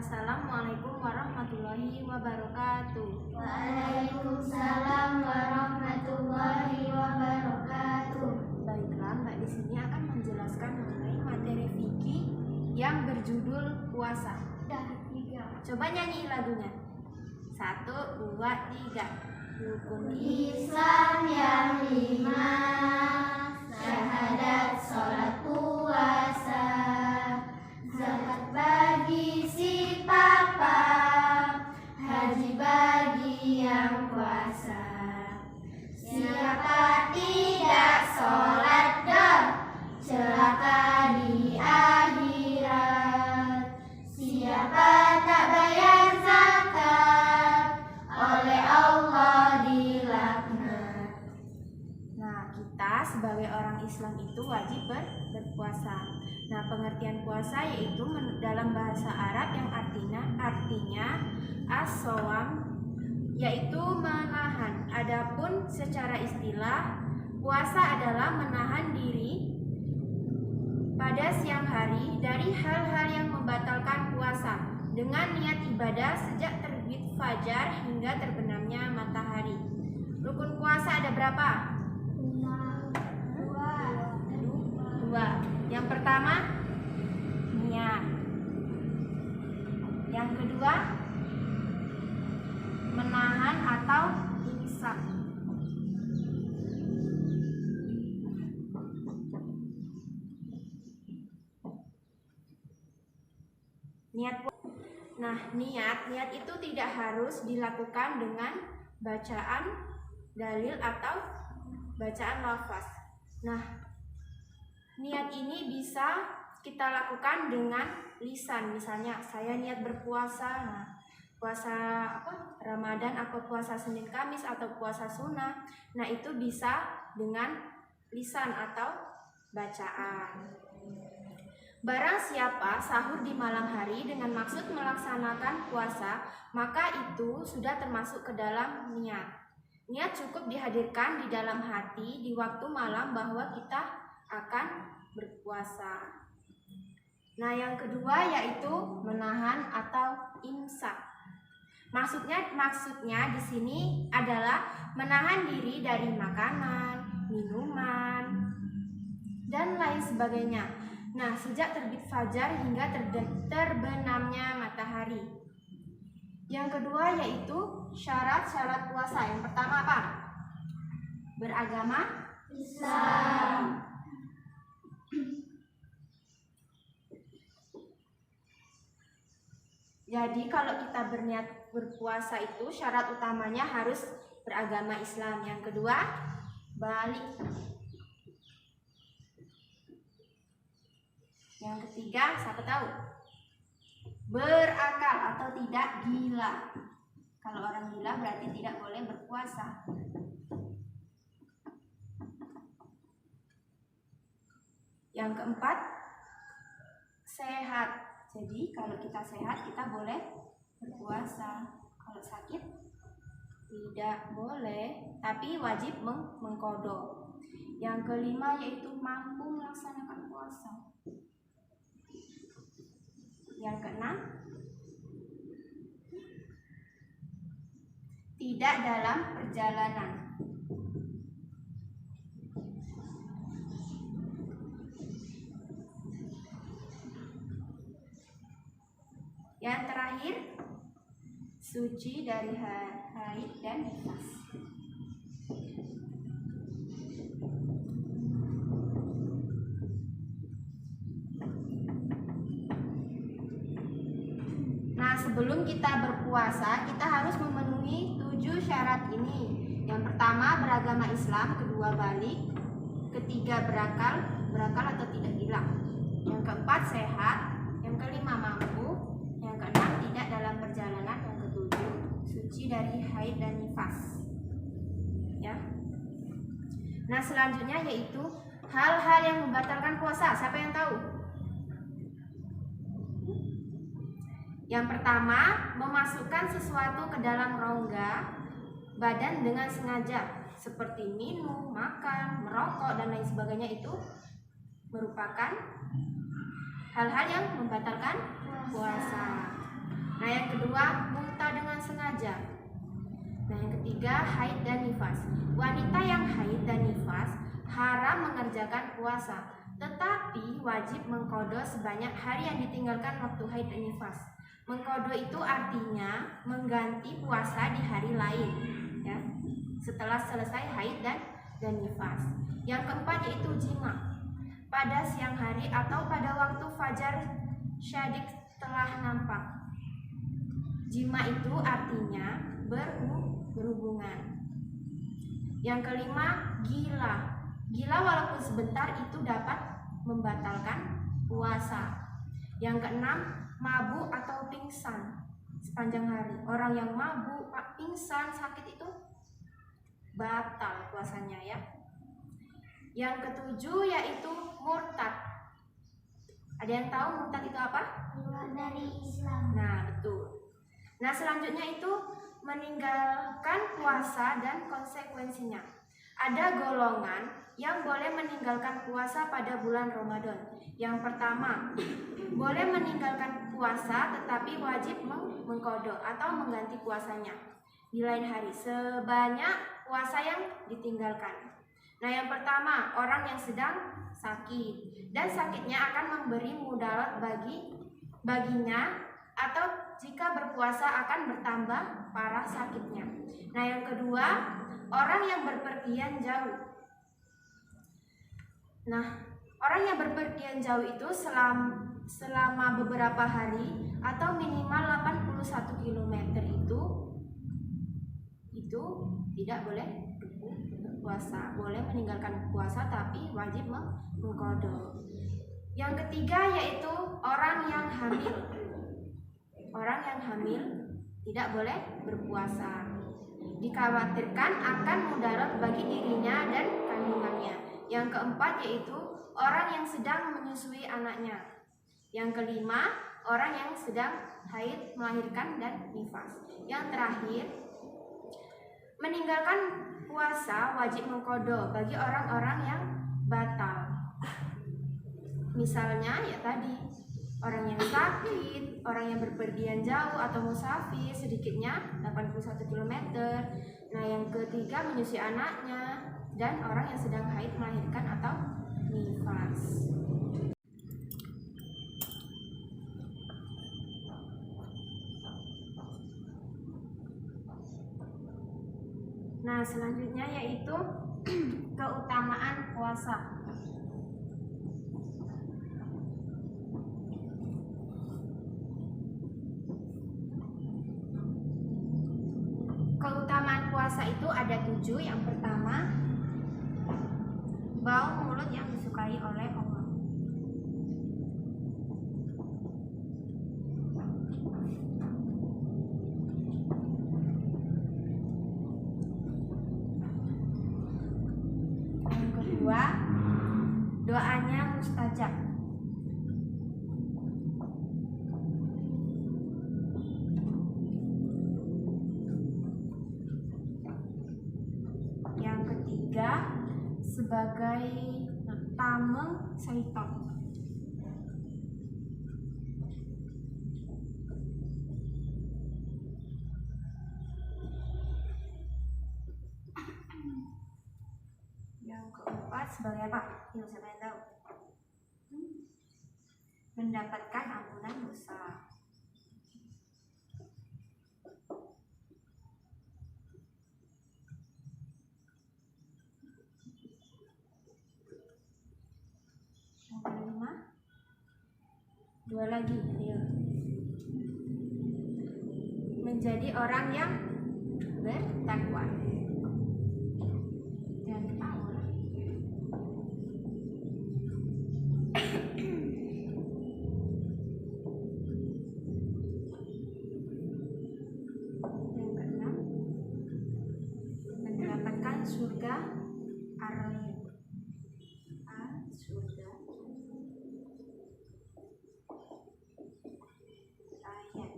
Assalamualaikum warahmatullahi wabarakatuh. Waalaikumsalam warahmatullahi wabarakatuh. Baiklah, Mbak di sini akan menjelaskan mengenai materi fikih yang berjudul puasa. Coba nyanyi lagunya. 1, 2, 3. Rukun Islam yang 5, syahadat, sholat, puasa, zakat bagi si papa, haji bagi yang puasa. Siapa tidak sholat dor, celaka di akhirat. Siapa tak bayar zakat, oleh Allah dilaknat. Nah, kita sebagai orang Islam itu wajib berpuasa. Nah, pengertian puasa yaitu dalam bahasa Arab yang artinya as-shawm, yaitu menahan. Adapun secara istilah, puasa adalah menahan diri pada siang hari dari hal-hal yang membatalkan puasa dengan niat ibadah sejak terbit fajar hingga terbenamnya matahari. Rukun puasa ada berapa? 2. Yang pertama, niat. Yang kedua, menahan atau imsak. Niat itu tidak harus dilakukan dengan bacaan dalil atau bacaan lafaz. Nah, niat ini bisa kita lakukan dengan lisan. Misalnya, saya niat berpuasa. Nah, puasa Ramadan atau puasa Senin Kamis atau puasa sunnah. Nah, itu bisa dengan lisan atau bacaan. Barang siapa sahur di malam hari dengan maksud melaksanakan puasa, maka itu sudah termasuk ke dalam niat. Niat cukup dihadirkan di dalam hati di waktu malam bahwa kita akan berpuasa. Nah, yang kedua yaitu menahan atau imsak. Maksudnya di sini adalah menahan diri dari makanan, minuman, dan lain sebagainya. Nah, sejak terbit fajar hingga terbenamnya matahari. Yang kedua yaitu syarat-syarat puasa. Yang pertama apa? Beragama Islam. Jadi kalau kita berniat berpuasa itu syarat utamanya harus beragama Islam. Yang kedua, balik. Yang ketiga, siapa tahu? Berakal atau tidak gila. Kalau orang gila berarti tidak boleh berpuasa. Yang keempat, sehat. Jadi kalau kita sehat kita boleh berpuasa. Kalau sakit tidak boleh, tapi wajib mengqadha. Yang kelima yaitu mampu melaksanakan puasa. Yang keenam, tidak dalam perjalanan. Yang terakhir, suci dari haid dan nifas. Nah, sebelum kita berpuasa, kita harus memenuhi 7 syarat ini. Yang pertama, beragama Islam. Kedua, balik. Ketiga, berakal atau tidak gila. Yang keempat, sehat. Yang kelima, mampu. Yang keenam, tidak dalam perjalanan. Yang ketujuh, suci dari haid dan nifas. Ya. Nah, selanjutnya yaitu hal-hal yang membatalkan puasa. Siapa yang tahu? Yang pertama, memasukkan sesuatu ke dalam rongga badan dengan sengaja, seperti minum, makan, merokok, dan lain sebagainya. Itu merupakan hal-hal yang membatalkan puasa. Nah, yang kedua, muntah dengan sengaja. Nah, yang ketiga, haid dan nifas. Wanita yang haid dan nifas haram mengerjakan puasa, tetapi wajib mengqadha sebanyak hari yang ditinggalkan waktu haid dan nifas. Mengqadha itu artinya mengganti puasa di hari lain, ya, setelah selesai haid dan nifas. Yang keempat yaitu jima pada siang hari atau pada waktu fajar syadik telah nampak. Jima itu artinya berhubungan. Yang kelima, gila. Gila walaupun sebentar itu dapat membatalkan puasa. Yang keenam, mabuk atau pingsan sepanjang hari. Orang yang mabuk, pingsan, sakit itu batal puasanya, ya. Yang ketujuh yaitu murtad. Ada yang tahu murtad itu apa? Keluar dari Islam. Nah, betul. Nah, selanjutnya itu meninggalkan puasa dan konsekuensinya. Ada golongan yang boleh meninggalkan puasa pada bulan Ramadan. Yang pertama, boleh meninggalkan puasa tetapi wajib mengqadha atau mengganti puasanya di lain hari sebanyak puasa yang ditinggalkan. Nah, yang pertama, orang yang sedang sakit dan sakitnya akan memberi mudarat baginya, atau jika berpuasa akan bertambah parah sakitnya. Nah, yang kedua, orang yang berpergian jauh. Nah, orang yang berpergian jauh itu selama beberapa hari atau minimal 81 km itu tidak boleh berpuasa. Boleh meninggalkan puasa tapi wajib mengqadha. Yang ketiga yaitu orang yang hamil. Orang yang hamil tidak boleh berpuasa. Dikhawatirkan akan mudarat bagi dirinya dan kandungannya. Yang keempat yaitu orang yang sedang menyusui anaknya. Yang kelima, orang yang sedang haid, melahirkan, dan nifas. Yang terakhir, meninggalkan puasa wajib mengqadha bagi orang-orang yang batal. Misalnya ya tadi, orang yang sakit, orang yang berpergian jauh atau musafir sedikitnya 81 km. Nah, yang ketiga menyusui anaknya, dan orang yang sedang haid, melahirkan, atau nifas. Nah, selanjutnya yaitu keutamaan puasa. Keutamaan puasa itu ada 7. Yang pertama, bau mulut yang disukai oleh Allah. Yang kedua, doanya mustajab. Yang ketiga, sebagai tameng syaitan. Yang keempat, sebagai apa? Yang saya tahu, mendapatkan ampunan dosa. Yang kelima, 2 lagi, ayo. Menjadi orang yang bertakwa. Jangan ketawa. Yang keenam, mendapatkan surga ar-rayyan. Surga Ar-Rayyan.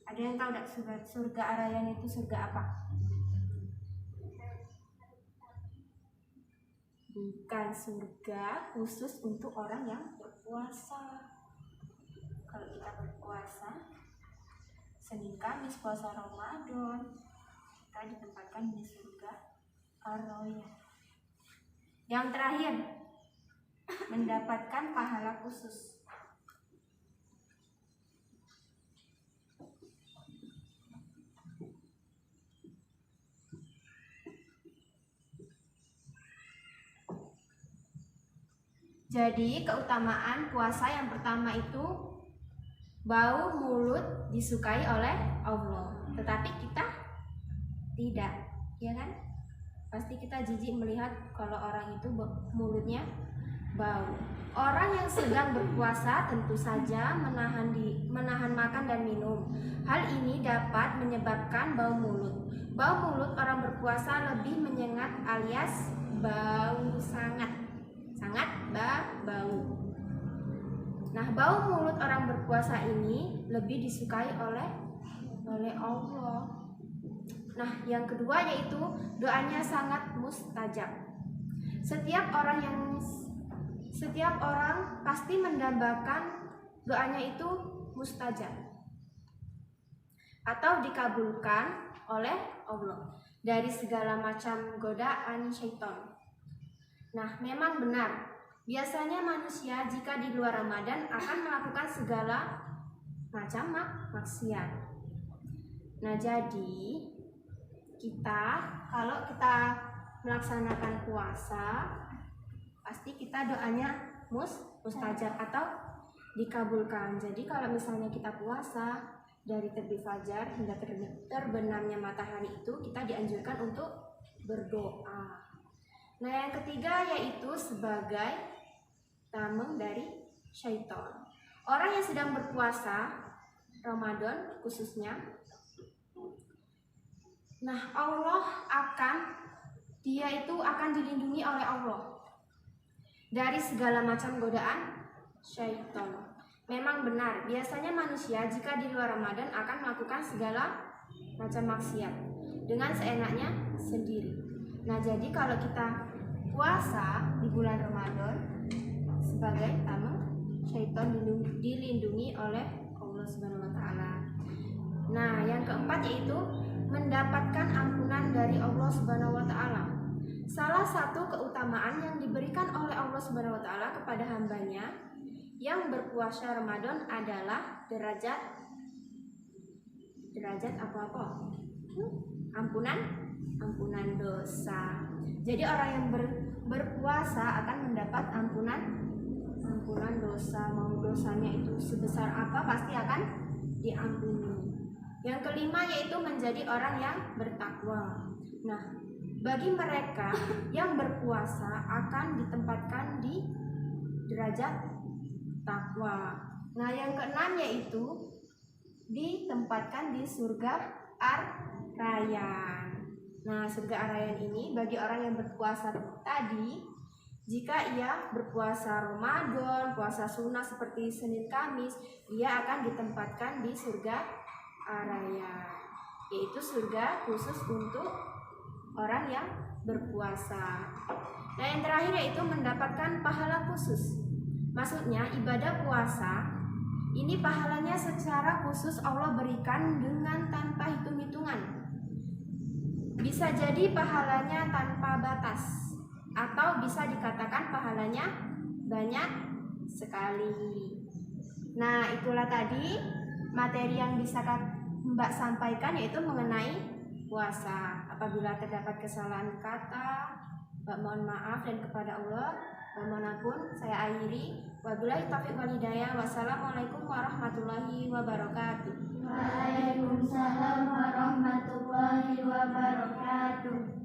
Ada yang tahu tidak surga Ar-Rayyan itu surga apa? Bukan, surga khusus untuk orang yang berpuasa. Kalau kita berpuasa Senin Kamis puasa Ramadan, kita ditempatkan di surga Ar-Royah. Yang terakhir, mendapatkan pahala khusus. Jadi keutamaan puasa yang pertama itu bau mulut disukai oleh Allah, tetapi kita tidak, ya kan? Pasti kita jijik melihat kalau orang itu mulutnya bau. Orang yang sedang berpuasa tentu saja menahan makan dan minum. Hal ini dapat menyebabkan bau mulut. Bau mulut orang berpuasa lebih menyengat alias bau sangat bau. Nah, bau mulut orang berpuasa ini lebih disukai oleh Allah. Nah, yang kedua yaitu doanya sangat mustajab. Setiap orang pasti mendambakan doanya itu mustajab atau dikabulkan oleh Allah dari segala macam godaan syaitan. Nah, memang benar, biasanya manusia jika di luar Ramadan akan melakukan segala macam maksiat. Nah, jadi kalau kita melaksanakan puasa, pasti kita doanya mustajab atau dikabulkan. Jadi kalau misalnya kita puasa dari terbit fajar hingga terbenamnya matahari itu, kita dianjurkan untuk berdoa. Nah, yang ketiga yaitu sebagai tameng dari syaitan. Orang yang sedang berpuasa Ramadan khususnya, nah dia itu akan dilindungi oleh Allah dari segala macam godaan syaitan. Memang benar, biasanya manusia jika di luar Ramadan akan melakukan segala macam maksiat dengan seenaknya sendiri. Nah, jadi kalau kita puasa di bulan Ramadan sebagai tameng syaitan dilindungi oleh Allah Subhanahu wa taala. Nah, yang keempat yaitu mendapatkan ampunan dari Allah Subhanahu wa taala. Salah satu keutamaan yang diberikan oleh Allah Subhanahu wa taala kepada hambanya yang berpuasa Ramadan adalah derajat ampunan dosa. Jadi orang yang berpuasa akan mendapat ampunan dosa. Mau dosanya itu sebesar apa pasti akan diampuni. Yang kelima yaitu menjadi orang yang bertakwa. Nah, bagi mereka yang berpuasa akan ditempatkan di derajat takwa. Nah, yang keenam yaitu ditempatkan di surga Ar-Rayyan. Nah, surga Ar-Rayyan ini bagi orang yang berpuasa tadi, jika ia berpuasa Ramadan, puasa sunnah seperti Senin Kamis, ia akan ditempatkan di surga Ar-Rayyan, yaitu surga khusus untuk orang yang berpuasa. Nah, yang terakhir yaitu mendapatkan pahala khusus. Maksudnya ibadah puasa ini pahalanya secara khusus Allah berikan dengan tanpa hitung-hitungan. Bisa jadi pahalanya tanpa batas, atau bisa dikatakan pahalanya banyak sekali. Nah, itulah tadi materi yang bisa Mbak sampaikan, yaitu mengenai puasa. Apabila terdapat kesalahan kata, Mbak mohon maaf, dan kepada Allah Mbak mohon ampun. Saya akhiri. Wabillahi taufiq wal hidayah. Wassalamualaikum warahmatullahi wabarakatuh. Waalaikumsalam warahmatullahi wabarakatuh.